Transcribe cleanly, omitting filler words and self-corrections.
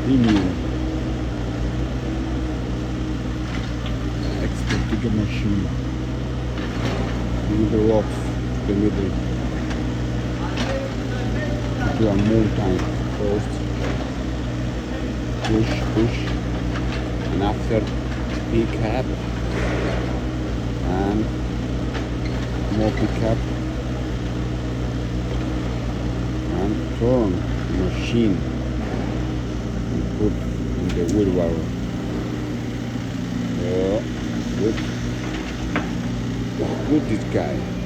Premium. Expert digger machine. In the rocks, the middle. To a moon tank first. Push, and after pick up and more pick up and turn the machine and put in the wheelbarrow. Good. Good this guy.